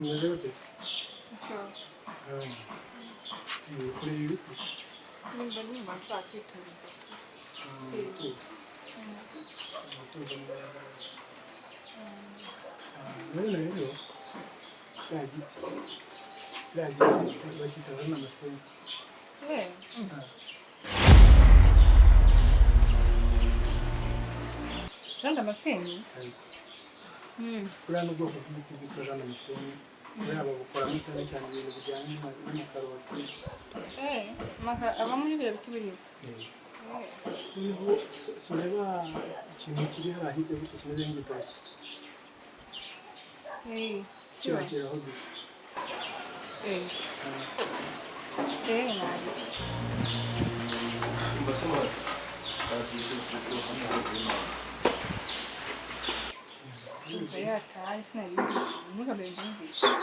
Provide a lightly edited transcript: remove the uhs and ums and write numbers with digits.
Bimeze gute? Sawa. Kuri ibi biti? Nimba nshaka kwituriza. Umutuzo. Umutuzo ni mwiza rwose. Rero kiriya giti bacyita urunamasenyi. Urunamasenyi? Buriya ni ubwoko bw'igiti bwitwa urunamasenyi. Buriya babukoramo cyane cyane ibintu bijyanye n'amakaroti. Aba muri biriya biti biriho? Noneho ureba ikintu kiri hariya hirya gutya kimeze nk'igitoki. Kiba kiraho biswi. Yataye sinari mbizi ntukamenya byumvishe.